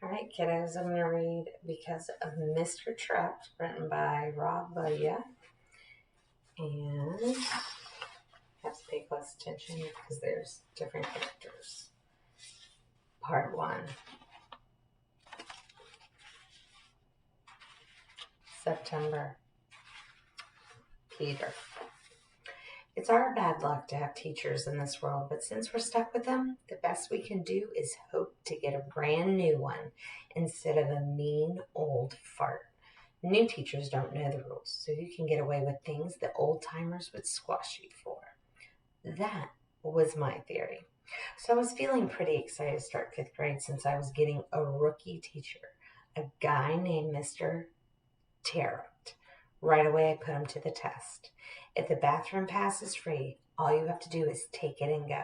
All right, kiddos, I'm going to read Because of Mr. Terupt, written by Rob Buya. And you have to pay close attention because there's different characters. Part 1. September. Peter. It's our bad luck to have teachers in this world, but since we're stuck with them, the best we can do is hope to get a brand new one instead of a mean old fart. New teachers don't know the rules, so you can get away with things that old timers would squash you for. That was my theory. So I was feeling pretty excited to start fifth grade since I was getting a rookie teacher, a guy named Mr. Terupt. Right away, I put him to the test. If the bathroom pass is free, all you have to do is take it and go.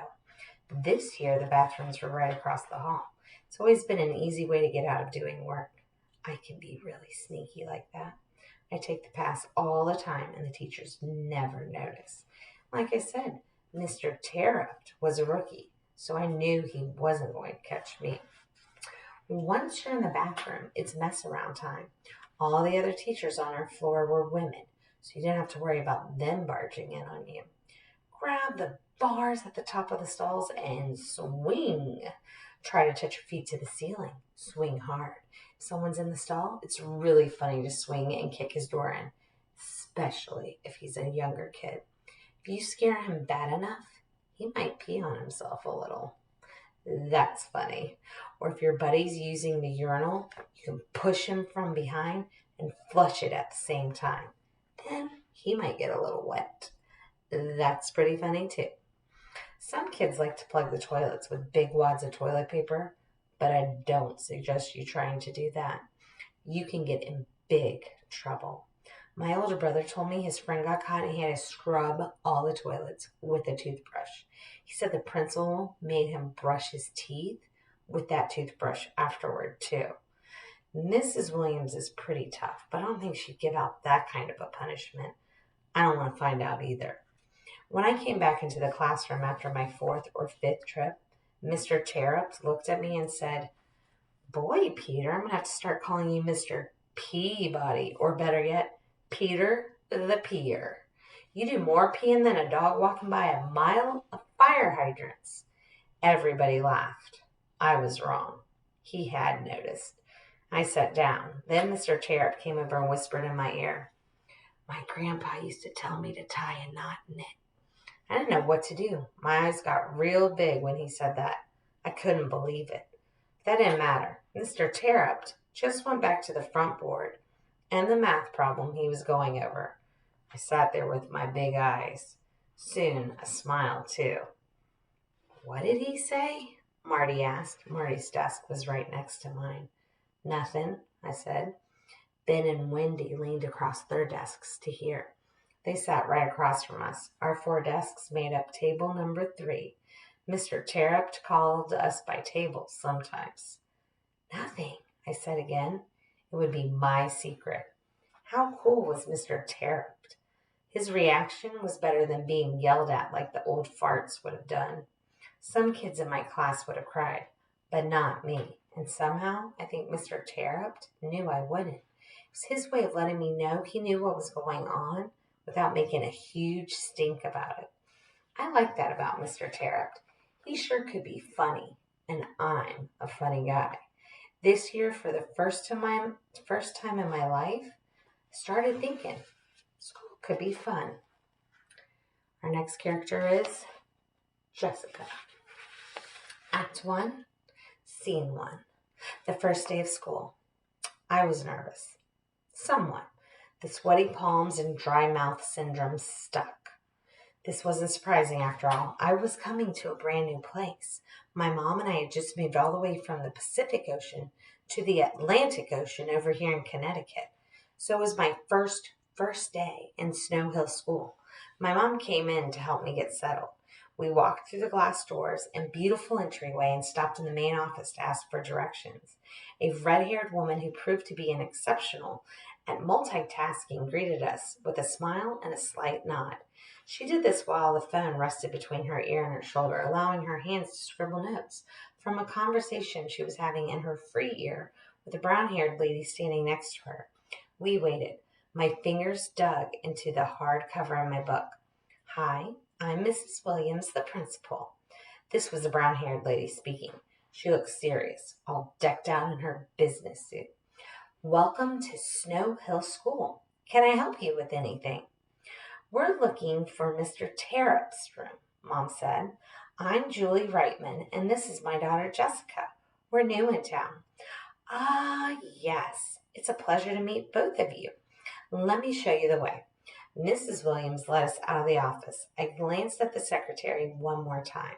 This year, the bathrooms were right across the hall. It's always been an easy way to get out of doing work. I can be really sneaky like that. I take the pass all the time, and the teachers never notice. Like I said, Mr. Terupt was a rookie, so I knew he wasn't going to catch me. Once you're in the bathroom, it's mess around time. All the other teachers on our floor were women, so you didn't have to worry about them barging in on you. Grab the bars at the top of the stalls and swing. Try to touch your feet to the ceiling. Swing hard. If someone's in the stall, it's really funny to swing and kick his door in, especially if he's a younger kid. If you scare him bad enough, he might pee on himself a little. That's funny. Or if your buddy's using the urinal, you can push him from behind and flush it at the same time. Then he might get a little wet. That's pretty funny too. Some kids like to plug the toilets with big wads of toilet paper, but I don't suggest you trying to do that. You can get in big trouble. My older brother told me his friend got caught and he had to scrub all the toilets with a toothbrush. He said the principal made him brush his teeth with that toothbrush afterward, too. Mrs. Williams is pretty tough, but I don't think she'd give out that kind of a punishment. I don't want to find out either. When I came back into the classroom after my fourth or fifth trip, Mr. Terupt looked at me and said, "Boy, Peter, I'm going to have to start calling you Mr. Peabody, or better yet, Peter the Peer. You do more peeing than a dog walking by a mile of fire hydrants." Everybody laughed. I was wrong. He had noticed. I sat down. Then Mr. Terupt came over and whispered in my ear, "My grandpa used to tell me to tie a knot in it." I didn't know what to do. My eyes got real big when he said that. I couldn't believe it. That didn't matter. Mr. Terupt just went back to the front board and the math problem he was going over. I sat there with my big eyes. Soon, a smile, too. "What did he say?" Marty asked. Marty's desk was right next to mine. "Nothing," I said. Ben and Wendy leaned across their desks to hear. They sat right across from us. Our 4 desks made up table number 3. Mr. Terupt called us by tables sometimes. "Nothing," I said again. It would be my secret. How cool was Mr. Terupt? His reaction was better than being yelled at like the old farts would have done. Some kids in my class would have cried, but not me. And somehow, I think Mr. Terupt knew I wouldn't. It was his way of letting me know he knew what was going on without making a huge stink about it. I like that about Mr. Terupt. He sure could be funny, and I'm a funny guy. This year, for the first time in my life, I started thinking school could be fun. Our next character is Jessica. Act 1, Scene 1. The first day of school. I was nervous. Somewhat. The sweaty palms and dry mouth syndrome stuck. This wasn't surprising after all. I was coming to a brand new place. My mom and I had just moved all the way from the Pacific Ocean to the Atlantic Ocean over here in Connecticut. So it was my first day in Snow Hill School. My mom came in to help me get settled. We walked through the glass doors and beautiful entryway and stopped in the main office to ask for directions. A red-haired woman who proved to be an exceptional at multitasking greeted us with a smile and a slight nod. She did this while the phone rested between her ear and her shoulder, allowing her hands to scribble notes. from a conversation she was having in her free ear with a brown-haired lady standing next to her. We waited. My fingers dug into the hard cover of my book. Hi, I'm Mrs. Williams, the principal. This was a brown-haired lady speaking. She looked serious, all decked out in her business suit. Welcome to Snow Hill School. Can I help you with anything? We're looking for Mr. Terupt's room, Mom said. I'm Julie Reitman, and this is my daughter Jessica. We're new in town. Ah, yes. It's a pleasure to meet both of you. Let me show you the way. Mrs. Williams led us out of the office. I glanced at the secretary one more time.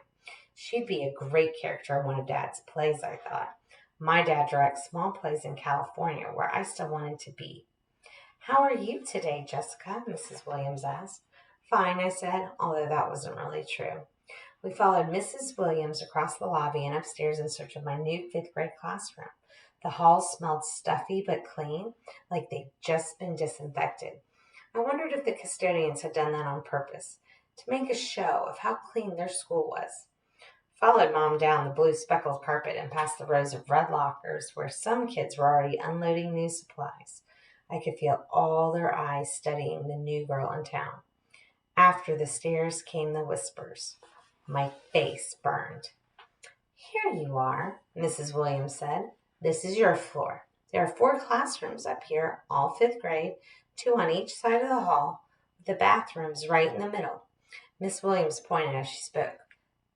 She'd be a great character in one of Dad's plays, I thought. My dad directs small plays in California, where I still wanted to be. How are you today, Jessica? Mrs. Williams asked. Fine, I said, although that wasn't really true. We followed Mrs. Williams across the lobby and upstairs in search of my new fifth grade classroom. The halls smelled stuffy but clean, like they'd just been disinfected. I wondered if the custodians had done that on purpose, to make a show of how clean their school was. Followed Mom down the blue speckled carpet and past the rows of red lockers where some kids were already unloading new supplies. I could feel all their eyes studying the new girl in town. After the stares came the whispers. My face burned. Here you are, Mrs. Williams said. This is your floor. There are 4 classrooms up here, all 5th grade, 2 on each side of the hall, with the bathrooms right in the middle. Miss Williams pointed as she spoke.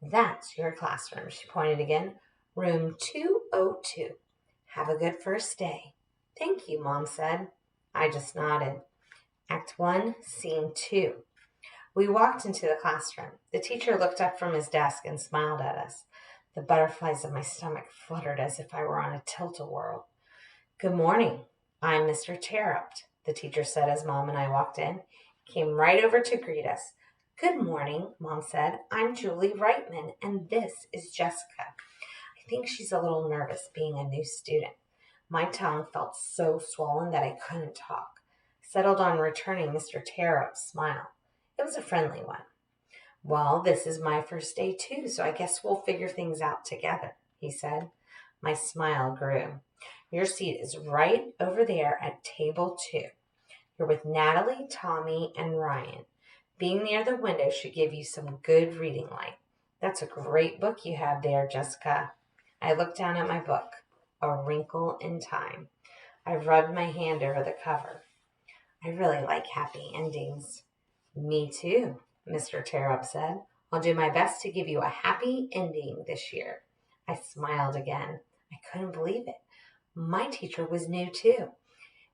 That's your classroom, she pointed again. Room 202. Have a good first day. Thank you, Mom said. I just nodded. Act 1, Scene 2. We walked into the classroom. The teacher looked up from his desk and smiled at us. The butterflies of my stomach fluttered as if I were on a tilt-a-whirl. Good morning. I'm Mr. Terupt, the teacher said as Mom and I walked in. He came right over to greet us. Good morning, Mom said. I'm Julie Reitman, and this is Jessica. I think she's a little nervous being a new student. My tongue felt so swollen that I couldn't talk. Settled on returning Mr. Terupt's smile. It was a friendly one. Well, this is my first day too, so I guess we'll figure things out together, he said. My smile grew. Your seat is right over there at table 2. You're with Natalie, Tommy, and Ryan. Being near the window should give you some good reading light. That's a great book you have there, Jessica. I looked down at my book. A Wrinkle in Time. I rubbed my hand over the cover. I really like happy endings. Me too, Mr. Terupt said. I'll do my best to give you a happy ending this year. I smiled again. I couldn't believe it. My teacher was new too,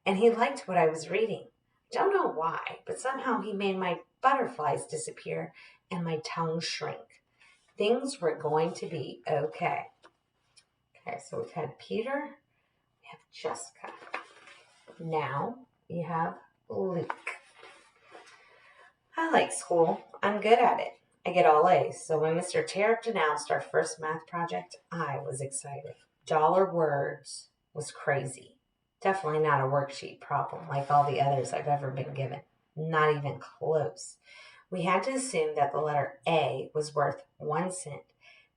and he liked what I was reading. Don't know why, but somehow he made my butterflies disappear and my tongue shrink. Things were going to be okay. Okay, so we've had Peter, we have Jessica. Now we have Luke. I like school. I'm good at it. I get all A's. So when Mr. Terupt announced our first math project, I was excited. Dollar words was crazy. Definitely not a worksheet problem like all the others I've ever been given. Not even close. We had to assume that the letter A was worth 1 cent,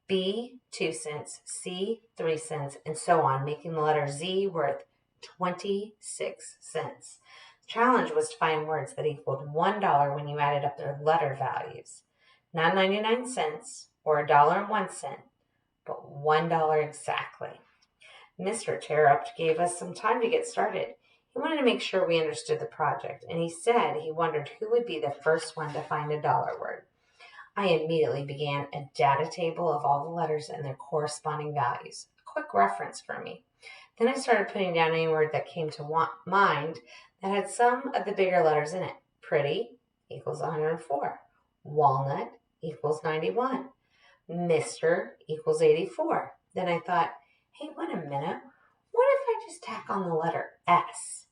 B 2 cents, C 3 cents, and so on, making the letter Z worth 26 cents. The challenge was to find words that equaled $1 when you added up their letter values. Not 99 cents or $1.01, but $1 exactly. Mr. Terupt gave us some time to get started. He wanted to make sure we understood the project, and he said he wondered who would be the first one to find a dollar word. I immediately began a data table of all the letters and their corresponding values, a quick reference for me. Then I started putting down any word that came to mind that had some of the bigger letters in it. Pretty equals 104. Walnut equals 91. Mr. equals 84. Then I thought, hey, wait a minute. What if I just tack on the letter S?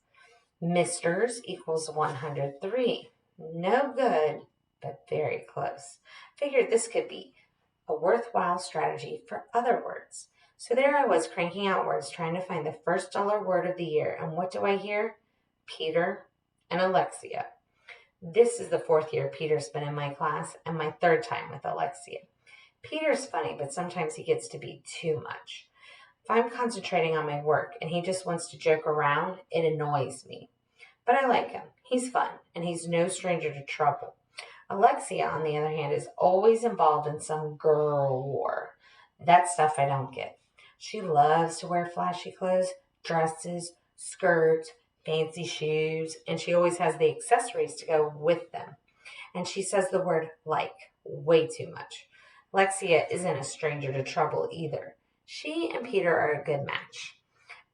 Misters equals 103. No good, but very close. Figured this could be a worthwhile strategy for other words. So there I was cranking out words, trying to find the first dollar word of the year. And what do I hear? Peter and Alexia. This is the 4th year Peter's been in my class and my 3rd time with Alexia. Peter's funny, but sometimes he gets to be too much. If I'm concentrating on my work and he just wants to joke around, it annoys me. But I like him. He's fun, and he's no stranger to trouble. Alexia, on the other hand, is always involved in some girl war. That stuff I don't get. She loves to wear flashy clothes, dresses, skirts, fancy shoes, and she always has the accessories to go with them. And she says the word like way too much. Alexia isn't a stranger to trouble either. She and Peter are a good match.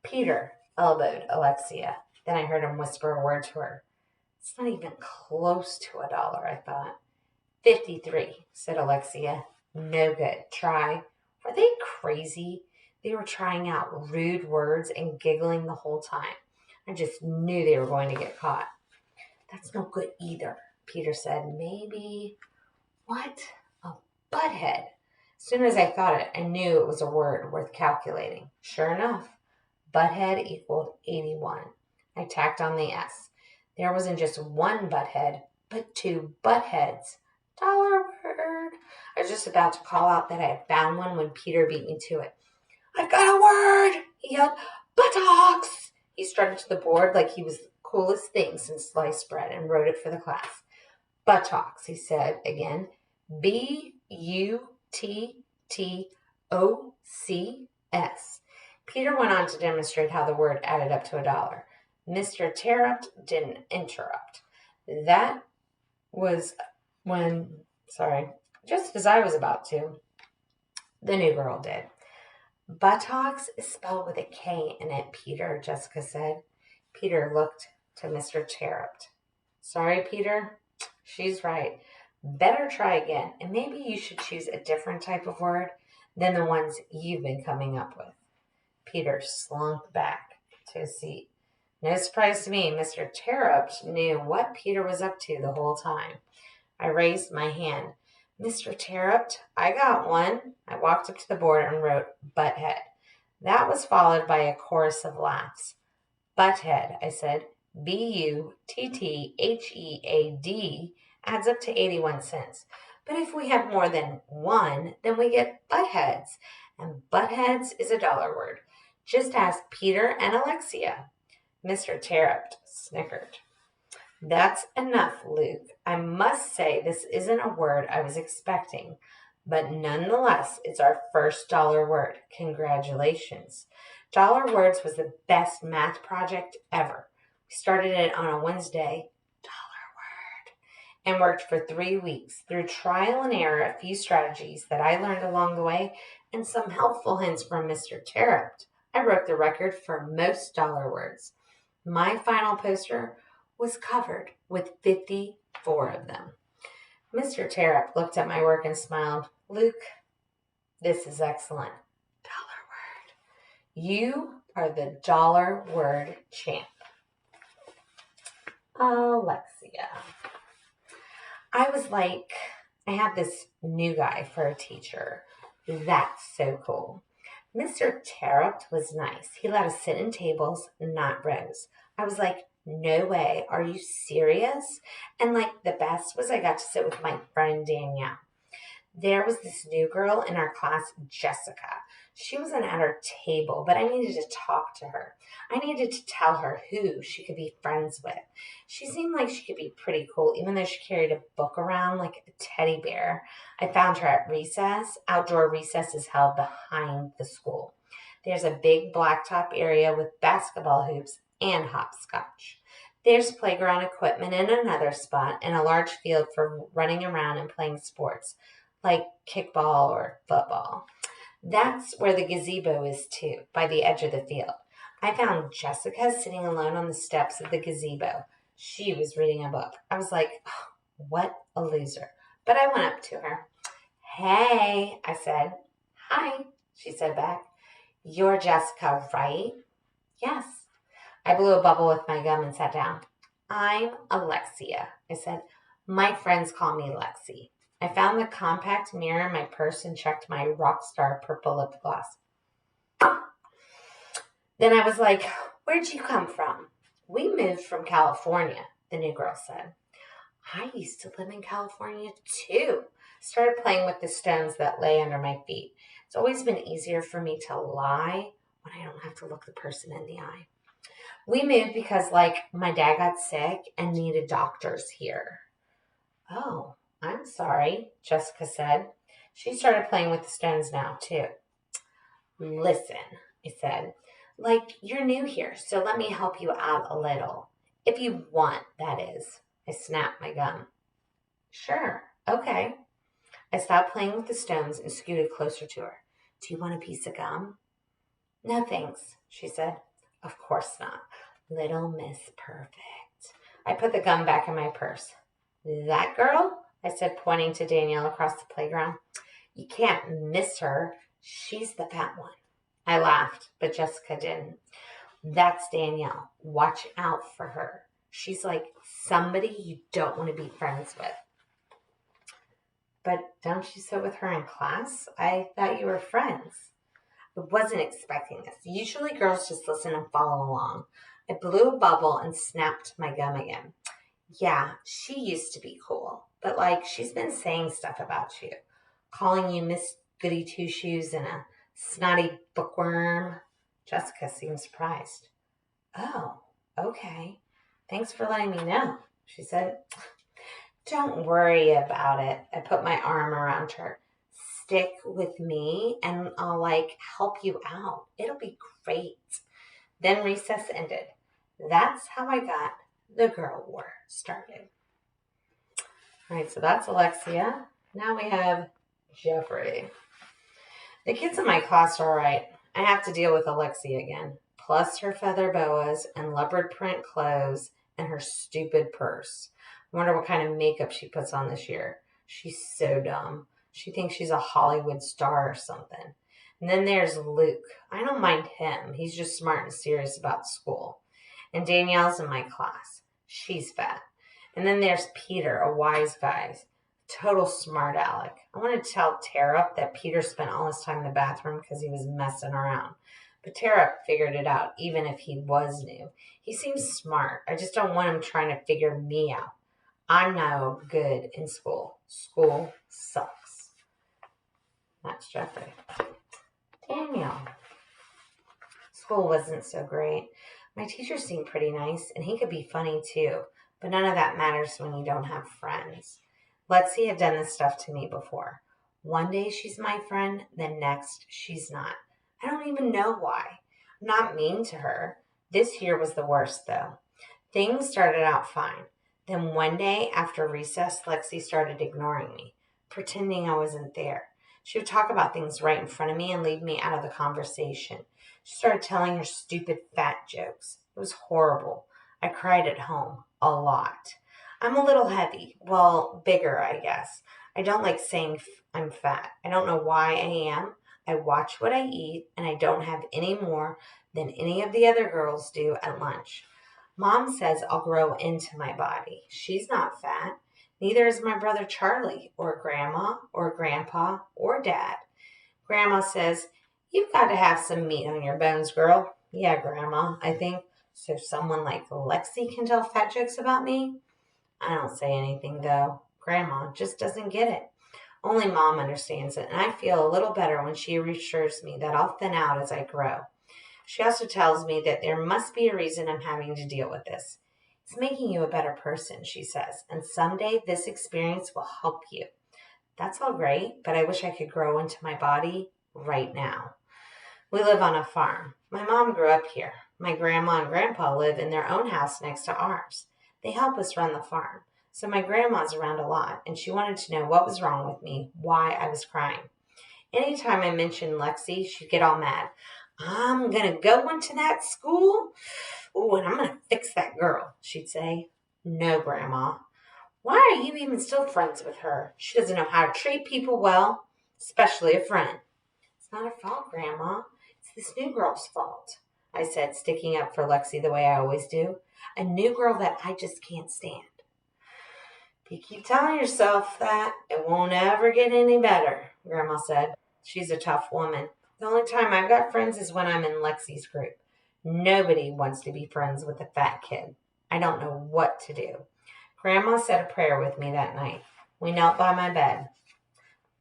Peter elbowed Alexia. Then I heard him whisper a word to her. It's not even close to $1, I thought. 53, said Alexia. No good. Try. Were they crazy? They were trying out rude words and giggling the whole time. I just knew they were going to get caught. That's no good either, Peter said. Maybe. What? A butthead. As soon as I thought it, I knew it was a word worth calculating. Sure enough, butthead equaled 81. I tacked on the S. There wasn't just one butthead, but two buttheads. Dollar word. I was just about to call out that I had found one when Peter beat me to it. I've got a word, he yelled. Buttocks! He strutted to the board like he was the coolest thing since sliced bread and wrote it for the class. Buttocks, he said again. Buttocks. Peter went on to demonstrate how the word added up to $1. Mr. Terupt didn't interrupt. That was just as I was about to, the new girl did. Buttocks is spelled with a K in it, Peter, Jessica said. Peter looked to Mr. Terupt. Sorry, Peter. She's right. Better try again, and maybe you should choose a different type of word than the ones you've been coming up with. Peter slunk back to his seat. No surprise to me, Mr. Terupt knew what Peter was up to the whole time. I raised my hand. Mr. Terupt, I got one. I walked up to the board and wrote butthead. That was followed by a chorus of laughs. Butthead, I said. Butthead adds up to 81 cents. But if we have more than one, then we get buttheads. And buttheads is a dollar word. Just ask Peter and Alexia. Mr. Terupt snickered. That's enough, Luke. I must say this isn't a word I was expecting, but nonetheless, it's our first dollar word. Congratulations. Dollar Words was the best math project ever. We started it on a Wednesday, and worked for 3 weeks through trial and error, a few strategies that I learned along the way, and some helpful hints from Mr. Terupt. I broke the record for most dollar words. My final poster was covered with 54 of them. Mr. Terupt looked at my work and smiled. Luke, this is excellent. Dollar word. You are the dollar word champ. Alexia. I was like, I have this new guy for a teacher. That's so cool. Mr. Terupt was nice. He let us sit in tables, not rows. I was like, no way. Are you serious? And like the best was I got to sit with my friend Danielle. There was this new girl in our class, Jessica. She wasn't at our table, but I needed to talk to her. I needed to tell her who she could be friends with. She seemed like she could be pretty cool, even though she carried a book around like a teddy bear. I found her at recess. Outdoor recess is held behind the school. There's a big blacktop area with basketball hoops and hopscotch. There's playground equipment in another spot and a large field for running around and playing sports, like kickball or football. That's where the gazebo is too, by the edge of the field. I found Jessica sitting alone on the steps of the gazebo. She was reading a book. I was like, oh, what a loser. But I went up to her. Hey, I said. Hi, she said back. You're Jessica, right? Yes. I blew a bubble with my gum and sat down. I'm Alexia, I said. My friends call me Lexi. I found the compact mirror in my purse and checked my Rockstar purple lip gloss. Then I was like, where'd you come from? We moved from California, the new girl said. I used to live in California too. Started playing with the stones that lay under my feet. It's always been easier for me to lie when I don't have to look the person in the eye. We moved because, my dad got sick and needed doctors here. Oh, I'm sorry, Jessica said. She started playing with the stones now, too. Listen, I said, you're new here, so let me help you out a little. If you want, that is. I snapped my gum. Sure, okay. I stopped playing with the stones and scooted closer to her. Do you want a piece of gum? No, thanks, she said. Of course not. Little Miss Perfect. I put the gum back in my purse. That girl? I said, pointing to Danielle across the playground. You can't miss her. She's the fat one. I laughed, but Jessica didn't. That's Danielle. Watch out for her. She's like somebody you don't want to be friends with. But don't you sit with her in class? I thought you were friends. I wasn't expecting this. Usually girls just listen and follow along. I blew a bubble and snapped my gum again. Yeah, she used to be cool, but she's been saying stuff about you, calling you Miss Goody Two Shoes and a snotty bookworm. Jessica seemed surprised. Oh, okay. Thanks for letting me know, she said. Don't worry about it. I put my arm around her. Stick with me and I'll help you out. It'll be great. Then recess ended. That's how I got the girl war started. All right, so that's Alexia. Now we have Jeffrey. The kids in my class are all right. I have to deal with Alexia again, plus her feather boas and leopard print clothes and her stupid purse. I wonder what kind of makeup she puts on this year. She's so dumb. She thinks she's a Hollywood star or something. And then there's Luke. I don't mind him. He's just smart and serious about school. And Danielle's in my class. She's fat. And then there's Peter, a wise guy. Total smart aleck. I want to tell Terupt that Peter spent all his time in the bathroom because he was messing around. But Terupt figured it out, even if he was new. He seems smart. I just don't want him trying to figure me out. I'm no good in school. School sucks. That's Jeffrey. Daniel. School wasn't so great. My teacher seemed pretty nice, and he could be funny too, but none of that matters when you don't have friends. Lexi had done this stuff to me before. One day she's my friend, then next she's not. I don't even know why. I'm not mean to her. This year was the worst, though. Things started out fine. Then one day after recess, Lexi started ignoring me, pretending I wasn't there. She would talk about things right in front of me and leave me out of the conversation. She started telling her stupid fat jokes. It was horrible. I cried at home a lot. I'm a little heavy. Well, bigger, I guess. I don't like saying I'm fat. I don't know why I am. I watch what I eat, and I don't have any more than any of the other girls do at lunch. Mom says I'll grow into my body. She's not fat. Neither is my brother Charlie, or Grandma, or Grandpa, or Dad. Grandma says, you've got to have some meat on your bones, girl. Yeah, Grandma, I think. So someone like Lexi can tell fat jokes about me? I don't say anything, though. Grandma just doesn't get it. Only Mom understands it, and I feel a little better when she reassures me that I'll thin out as I grow. She also tells me that there must be a reason I'm having to deal with this. It's making you a better person, she says, and someday this experience will help you. That's all great, but I wish I could grow into my body right now. We live on a farm. My mom grew up here. My grandma and grandpa live in their own house next to ours. They help us run the farm. So my grandma's around a lot, and she wanted to know what was wrong with me, why I was crying. Anytime I mentioned Lexi, she'd get all mad. I'm going to go into that school. Oh, and I'm going to fix that girl, she'd say. No, Grandma. Why are you even still friends with her? She doesn't know how to treat people well, especially a friend. It's not her fault, Grandma. It's this new girl's fault, I said, sticking up for Lexi the way I always do. A new girl that I just can't stand. If you keep telling yourself that, it won't ever get any better, Grandma said. She's a tough woman. The only time I've got friends is when I'm in Lexi's group. Nobody wants to be friends with a fat kid. I don't know what to do. Grandma said a prayer with me that night. We knelt by my bed.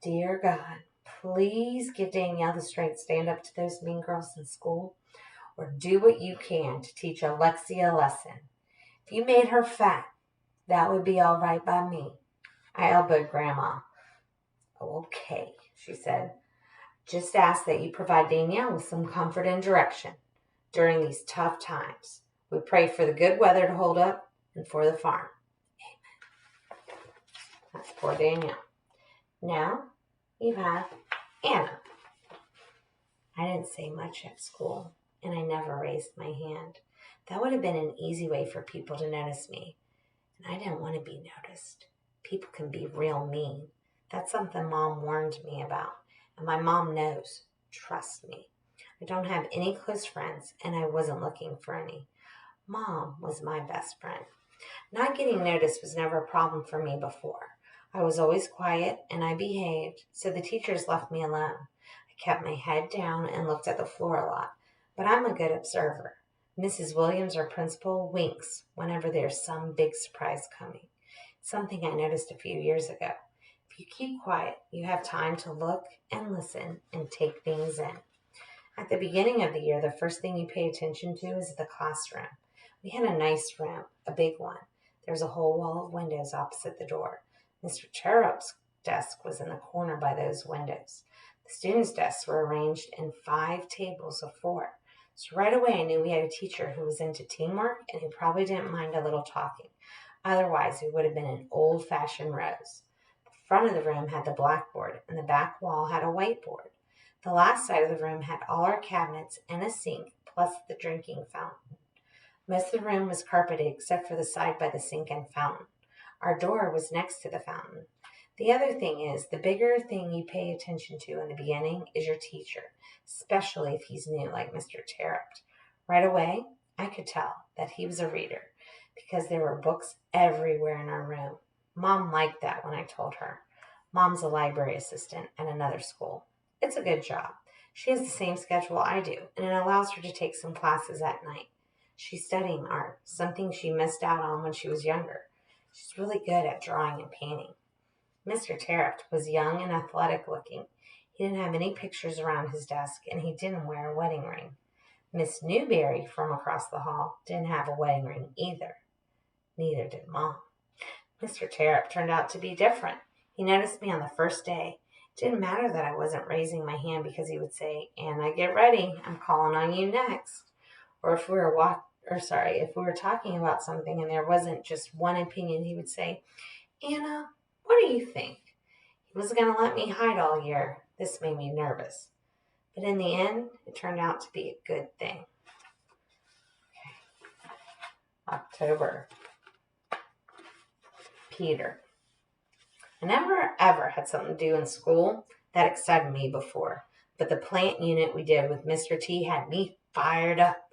Dear God, please give Danielle the strength to stand up to those mean girls in school, or do what you can to teach Alexia a lesson. If you made her fat, that would be all right by me. I elbowed Grandma. Okay, she said. Just ask that you provide Danielle with some comfort and direction during these tough times. We pray for the good weather to hold up and for the farm. Amen. That's poor Danielle. Now you have Anna. I didn't say much at school, and I never raised my hand. That would have been an easy way for people to notice me, and I didn't want to be noticed. People can be real mean. That's something Mom warned me about, and my mom knows. Trust me. I don't have any close friends, and I wasn't looking for any. Mom was my best friend. Not getting noticed was never a problem for me before. I was always quiet, and I behaved, so the teachers left me alone. I kept my head down and looked at the floor a lot, but I'm a good observer. Mrs. Williams, our principal, winks whenever there's some big surprise coming. It's something I noticed a few years ago. If you keep quiet, you have time to look and listen and take things in. At the beginning of the year, the first thing you pay attention to is the classroom. We had a nice room, a big one. There was a whole wall of windows opposite the door. Mr. Terupt's desk was in the corner by those windows. The students' desks were arranged in 5 tables of 4. So right away I knew we had a teacher who was into teamwork and who probably didn't mind a little talking. Otherwise, we would have been in old-fashioned rows. The front of the room had the blackboard, and the back wall had a whiteboard. The last side of the room had all our cabinets and a sink, plus the drinking fountain. Most of the room was carpeted except for the side by the sink and fountain. Our door was next to the fountain. The other thing is, the bigger thing you pay attention to in the beginning is your teacher, especially if he's new, like Mr. Terupt. Right away, I could tell that he was a reader because there were books everywhere in our room. Mom liked that when I told her. Mom's a library assistant at another school. It's a good job. She has the same schedule I do, and it allows her to take some classes at night. She's studying art, something she missed out on when she was younger. She's really good at drawing and painting. Mr. Terupt was young and athletic looking. He didn't have any pictures around his desk, and he didn't wear a wedding ring. Miss Newberry from across the hall didn't have a wedding ring either. Neither did Mom. Mr. Terupt turned out to be different. He noticed me on the first day. It didn't matter that I wasn't raising my hand because he would say, "Anna, get ready. I'm calling on you next." Or if we were talking about something and there wasn't just one opinion, he would say, "Anna, what do you think?" He wasn't going to let me hide all year. This made me nervous. But in the end, it turned out to be a good thing. Okay. October. Peter. I never ever had something to do in school that excited me before, but the plant unit we did with Mr. T had me fired up.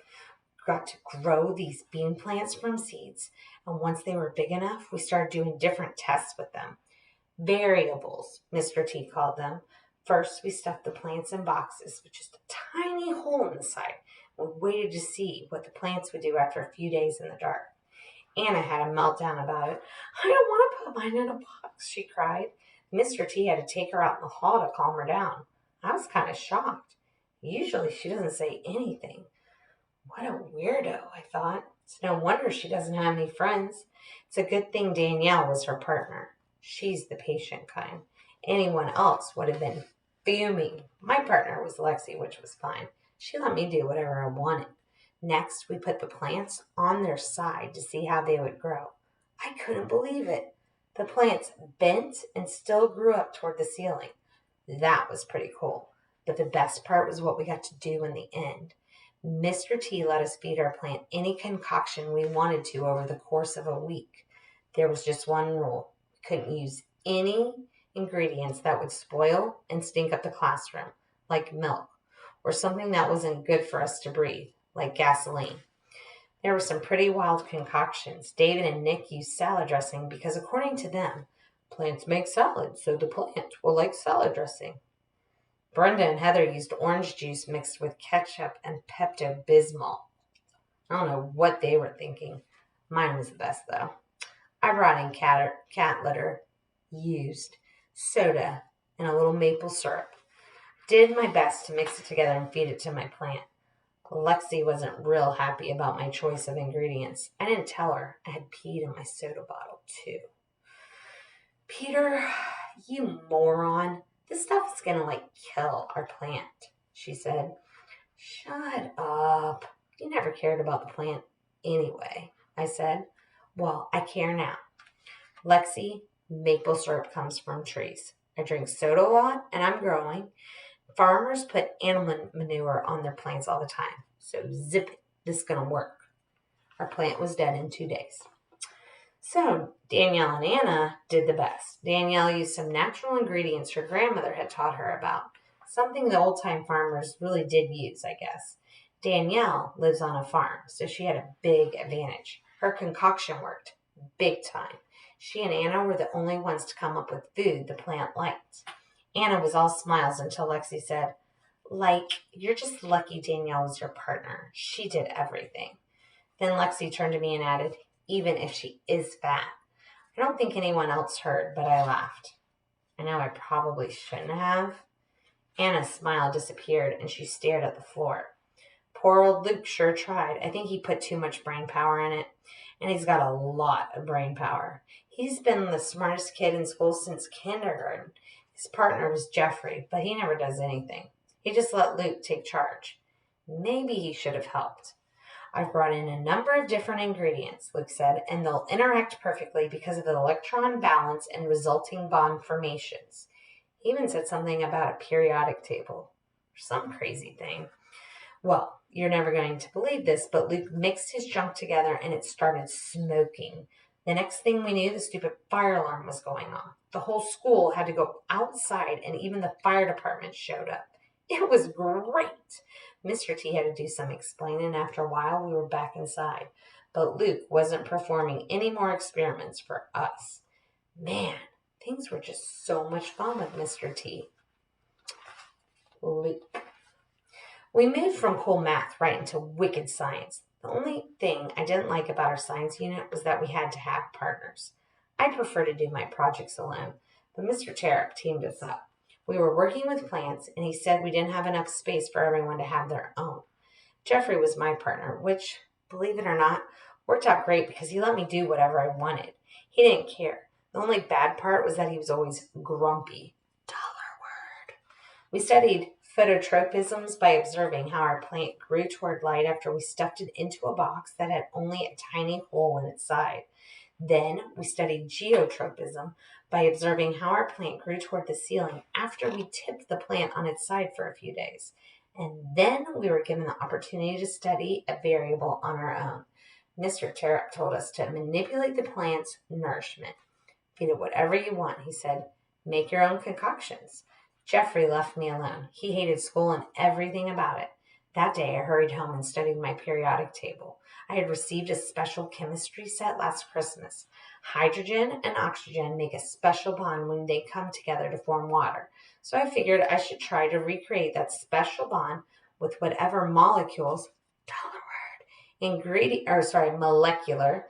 Got to grow these bean plants from seeds, and once they were big enough, we started doing different tests with them. Variables, Mr. T called them. First, we stuffed the plants in boxes with just a tiny hole in the side. We waited to see what the plants would do after a few days in the dark. Anna had a meltdown about it. "I don't want to put mine in a box," she cried. Mr. T had to take her out in the hall to calm her down. I was kind of shocked. Usually she doesn't say anything. What a weirdo, I thought. It's no wonder she doesn't have any friends. It's a good thing Danielle was her partner. She's the patient kind. Anyone else would have been fuming. My partner was Lexi, which was fine. She let me do whatever I wanted. Next, we put the plants on their side to see how they would grow. I couldn't believe it. The plants bent and still grew up toward the ceiling. That was pretty cool. But the best part was what we got to do in the end. Mr. T let us feed our plant any concoction we wanted to over the course of a week. There was just one rule. We couldn't use any ingredients that would spoil and stink up the classroom, like milk, or something that wasn't good for us to breathe, like gasoline. There were some pretty wild concoctions. David and Nick used salad dressing because, according to them, plants make salad, so the plant will like salad dressing. Brenda and Heather used orange juice mixed with ketchup and Pepto-Bismol. I don't know what they were thinking. Mine was the best, though. I brought in cat litter, used, soda, and a little maple syrup. Did my best to mix it together and feed it to my plant. Lexi wasn't real happy about my choice of ingredients. I didn't tell her I had peed in my soda bottle, too. Peter, you moron. This stuff is gonna, kill our plant, she said. Shut up. You never cared about the plant anyway, I said. Well, I care now. Lexi, maple syrup comes from trees. I drink soda a lot, and I'm growing. Farmers put animal manure on their plants all the time. So zip it. This is going to work. Our plant was dead in 2 days. So Danielle and Anna did the best. Danielle used some natural ingredients her grandmother had taught her about. Something the old-time farmers really did use, I guess. Danielle lives on a farm, so she had a big advantage. Her concoction worked big time. She and Anna were the only ones to come up with food the plant liked. Anna was all smiles until Lexi said, you're just lucky Danielle was your partner. She did everything. Then Lexi turned to me and added, even if she is fat. I don't think anyone else heard, but I laughed. I know I probably shouldn't have. Anna's smile disappeared and she stared at the floor. Poor old Luke sure tried. I think he put too much brain power in it, and he's got a lot of brain power. He's been the smartest kid in school since kindergarten. His partner was Jeffrey, but he never does anything. He just let Luke take charge. Maybe he should have helped. I've brought in a number of different ingredients, Luke said, and they'll interact perfectly because of the electron balance and resulting bond formations. He even said something about a periodic table, or some crazy thing. Well, you're never going to believe this, but Luke mixed his junk together and it started smoking. The next thing we knew, the stupid fire alarm was going off. The whole school had to go outside and even the fire department showed up. It was great. Mr. T had to do some explaining. After a while, we were back inside. But Luke wasn't performing any more experiments for us. Man, things were just so much fun with Mr. T. Luke. We moved from cool math right into wicked science. The only thing I didn't like about our science unit was that we had to have partners. I prefer to do my projects alone, but Mr. Terupt teamed us up. We were working with plants, and he said we didn't have enough space for everyone to have their own. Jeffrey was my partner, which, believe it or not, worked out great because he let me do whatever I wanted. He didn't care. The only bad part was that he was always grumpy. Dollar word. We studied phototropisms by observing how our plant grew toward light after we stuffed it into a box that had only a tiny hole in its side. Then we studied geotropism by observing how our plant grew toward the ceiling after we tipped the plant on its side for a few days. And then we were given the opportunity to study a variable on our own. Mr. Terupt told us to manipulate the plant's nourishment. Feed it whatever you want, he said. Make your own concoctions. Jeffrey left me alone. He hated school and everything about it. That day, I hurried home and studied my periodic table. I had received a special chemistry set last Christmas. Hydrogen and oxygen make a special bond when they come together to form water. So I figured I should try to recreate that special bond with whatever molecules, molecular,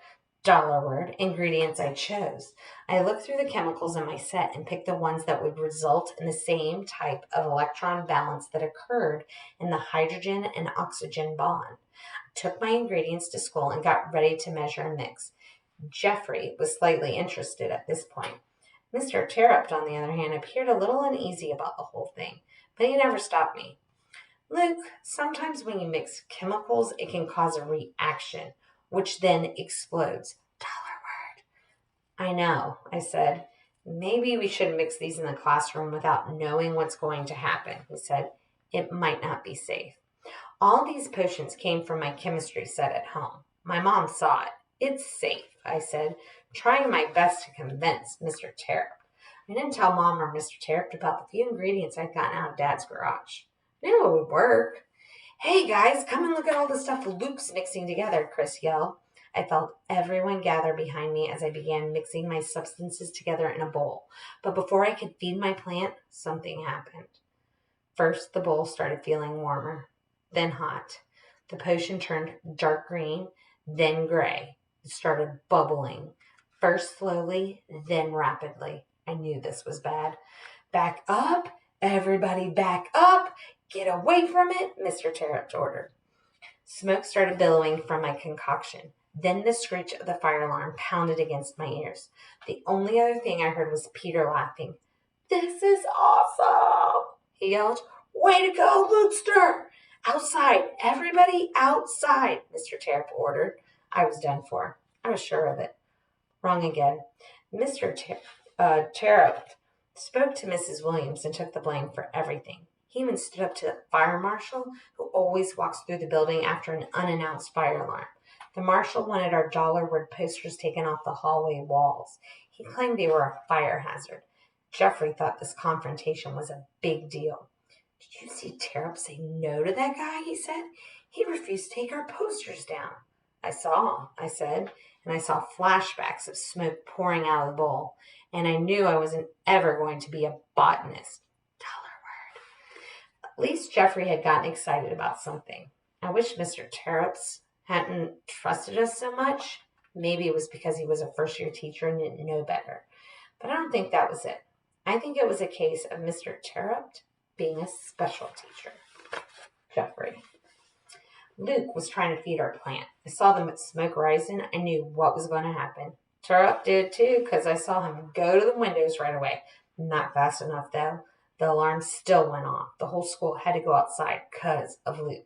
ingredients I chose. I looked through the chemicals in my set and picked the ones that would result in the same type of electron balance that occurred in the hydrogen and oxygen bond. I took my ingredients to school and got ready to measure and mix. Jeffrey was slightly interested at this point. Mr. Terupt, on the other hand, appeared a little uneasy about the whole thing, but he never stopped me. Luke, sometimes when you mix chemicals, it can cause a reaction, which then explodes. I know, I said. Maybe we should mix these in the classroom without knowing what's going to happen, he said. It might not be safe. All these potions came from my chemistry set at home. My mom saw it. It's safe, I said, trying my best to convince Mr. Terupt. I didn't tell Mom or Mr. Terupt about the few ingredients I'd gotten out of Dad's garage. I knew it would work. Hey, guys, come and look at all the stuff Luke's mixing together, Chris yelled. I felt everyone gather behind me as I began mixing my substances together in a bowl. But before I could feed my plant, something happened. First, the bowl started feeling warmer, then hot. The potion turned dark green, then gray. It started bubbling, first slowly, then rapidly. I knew this was bad. Back up! Everybody back up! Get away from it! Mr. Terupt ordered. Smoke started billowing from my concoction. Then the screech of the fire alarm pounded against my ears. The only other thing I heard was Peter laughing. "This is awesome!" he yelled. "Way to go, Lukester!" "Outside! Everybody outside!" Mr. Terupt ordered. I was done for. I was sure of it. Wrong again. Mr. Terupt spoke to Mrs. Williams and took the blame for everything. He even stood up to the fire marshal, who always walks through the building after an unannounced fire alarm. The marshal wanted our dollar-word posters taken off the hallway walls. He claimed they were a fire hazard. Jeffrey thought this confrontation was a big deal. "Did you see Terupt say no to that guy?" he said. "He refused to take our posters down." "I saw," I said, and I saw flashbacks of smoke pouring out of the bowl, and I knew I wasn't ever going to be a botanist. At least Jeffrey had gotten excited about something. I wish Mr. Terupt hadn't trusted us so much. Maybe it was because he was a first-year teacher and didn't know better. But I don't think that was it. I think it was a case of Mr. Terupt being a special teacher. Jeffrey. Luke was trying to feed our plant. I saw the smoke rising. I knew what was going to happen. Terupt did too, because I saw him go to the windows right away. Not fast enough, though. The alarm still went off. The whole school had to go outside because of Luke.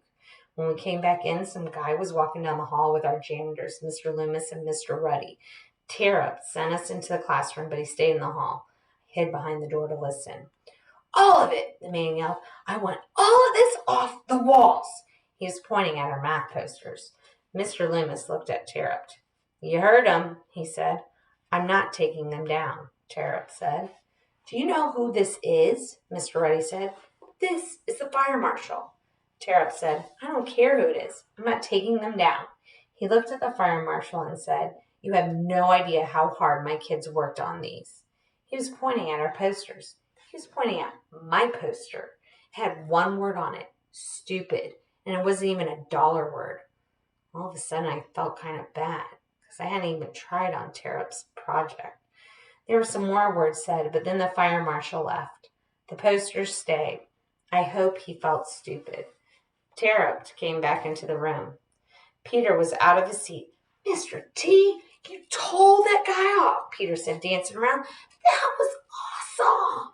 When we came back in, some guy was walking down the hall with our janitors, Mr. Loomis and Mr. Ruddy. Terupt sent us into the classroom, but he stayed in the hall. I hid behind the door to listen. "All of it," the man yelled. "I want all of this off the walls." He was pointing at our math posters. Mr. Loomis looked at Terupt. "You heard him," he said. "I'm not taking them down," Terupt said. "Do you know who this is?" Mr. Ruddy said. "This is the fire marshal." Terupt said, "I don't care who it is. I'm not taking them down." He looked at the fire marshal and said, "You have no idea how hard my kids worked on these." He was pointing at our posters. He was pointing at my poster. It had one word on it, stupid, and it wasn't even a dollar word. All of a sudden, I felt kind of bad because I hadn't even tried on Terupt's project. There were some more words said, but then the fire marshal left. The posters stayed. I hope he felt stupid. Terupt came back into the room. Peter was out of his seat. "Mr. T, you told that guy off," Peter said, dancing around. "That was awesome."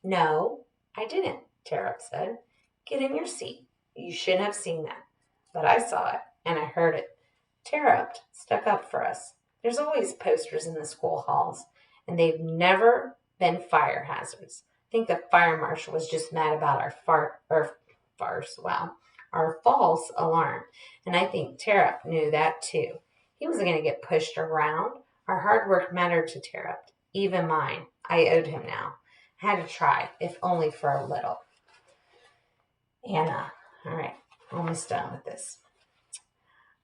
"No, I didn't," Terupt said. "Get in your seat. You shouldn't have seen that. But I saw it, and I heard it." Terupt stuck up for us. There's always posters in the school halls, and they've never been fire hazards. I think the fire marshal was just mad about our false alarm. And I think Terupt knew that too. He wasn't going to get pushed around. Our hard work mattered to Terupt, even mine. I owed him now. I had to try, if only for a little. Anna. All right, almost done with this.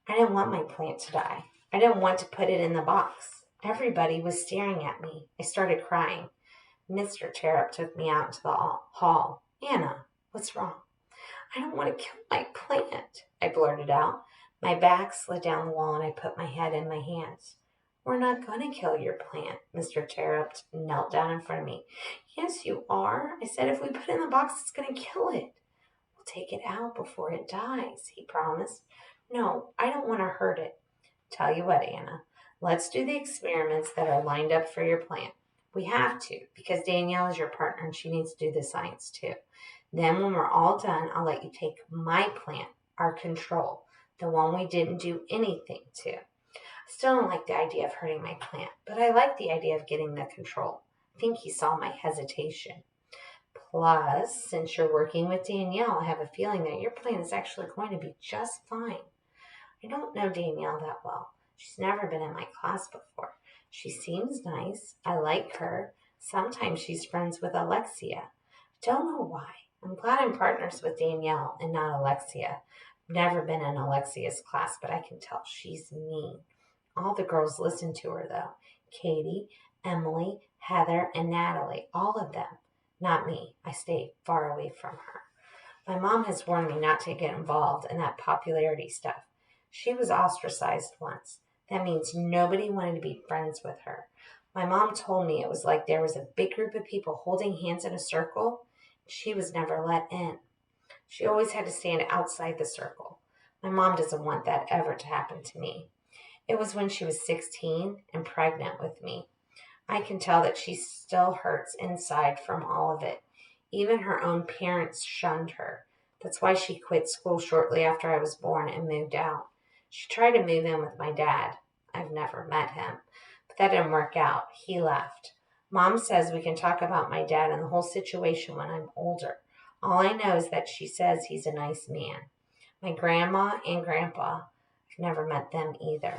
I didn't want my plant to die. I didn't want to put it in the box. Everybody was staring at me. I started crying. Mr. Terupt took me out into the hall. "Anna, what's wrong?" "I don't want to kill my plant," I blurted out. My back slid down the wall and I put my head in my hands. "We're not going to kill your plant." Mr. Terupt knelt down in front of me. "Yes, you are." I said, "if we put it in the box, it's going to kill it." "We'll take it out before it dies," he promised. "No, I don't want to hurt it." "Tell you what, Anna, let's do the experiments that are lined up for your plant. We have to, because Danielle is your partner and she needs to do the science too. Then when we're all done, I'll let you take my plant, our control, the one we didn't do anything to. I still don't like the idea of hurting my plant, but I like the idea of getting the control." I think he saw my hesitation. "Plus, since you're working with Danielle, I have a feeling that your plant is actually going to be just fine." I don't know Danielle that well. She's never been in my class before. She seems nice. I like her. Sometimes she's friends with Alexia. I don't know why. I'm glad I'm partners with Danielle and not Alexia. I've never been in Alexia's class, but I can tell she's mean. All the girls listen to her, though. Katie, Emily, Heather, and Natalie. All of them. Not me. I stay far away from her. My mom has warned me not to get involved in that popularity stuff. She was ostracized once. That means nobody wanted to be friends with her. My mom told me it was like there was a big group of people holding hands in a circle. She was never let in. She always had to stand outside the circle. My mom doesn't want that ever to happen to me. It was when she was 16 and pregnant with me. I can tell that she still hurts inside from all of it. Even her own parents shunned her. That's why she quit school shortly after I was born and moved out. She tried to move in with my dad. I've never met him, but that didn't work out. He left. Mom says we can talk about my dad and the whole situation when I'm older. All I know is that she says he's a nice man. My grandma and grandpa, I've never met them either.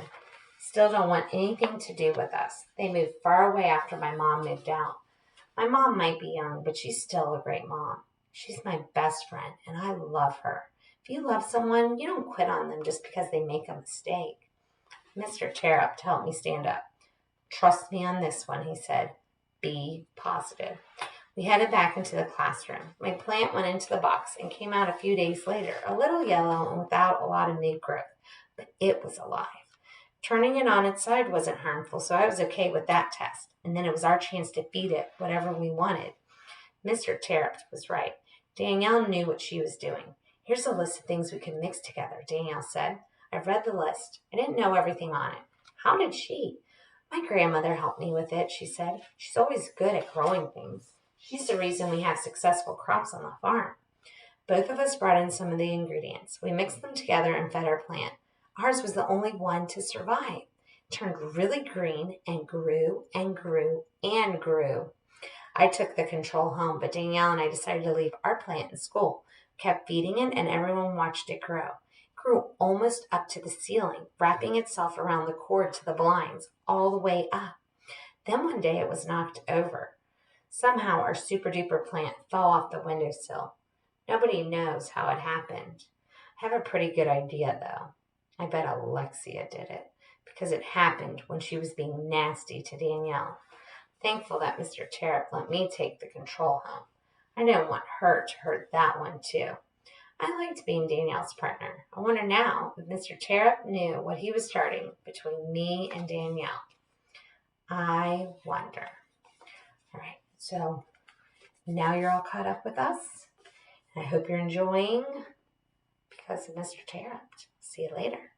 Still don't want anything to do with us. They moved far away after my mom moved out. My mom might be young, but she's still a great mom. She's my best friend, and I love her. If you love someone, you don't quit on them just because they make a mistake. Mr. Terupt helped me stand up. Trust me on this one, he said. Be positive. We headed back into the classroom. My plant went into the box and came out a few days later, a little yellow and without a lot of new growth, but it was alive. Turning it on its side wasn't harmful, so I was okay with that test. And then it was our chance to feed it whatever we wanted. Mr. Terupt was right. Danielle knew what she was doing. Here's a list of things we could mix together, Danielle said. I've read the list. I didn't know everything on it. How did she? My grandmother helped me with it, she said. She's always good at growing things. She's the reason we have successful crops on the farm. Both of us brought in some of the ingredients. We mixed them together and fed our plant. Ours was the only one to survive. It turned really green and grew and grew and grew. I took the control home, but Danielle and I decided to leave our plant in school. Kept feeding it, and everyone watched it grow. It grew almost up to the ceiling, wrapping itself around the cord to the blinds, all the way up. Then one day it was knocked over. Somehow our super duper plant fell off the windowsill. Nobody knows how it happened. I have a pretty good idea, though. I bet Alexia did it, because it happened when she was being nasty to Danielle. Thankful that Mr. Terupt let me take the control home. I didn't want her to hurt that one, too. I liked being Danielle's partner. I wonder now if Mr. Terupt knew what he was starting between me and Danielle. I wonder. All right, so now you're all caught up with us. I hope you're enjoying because of Mr. Terupt. See you later.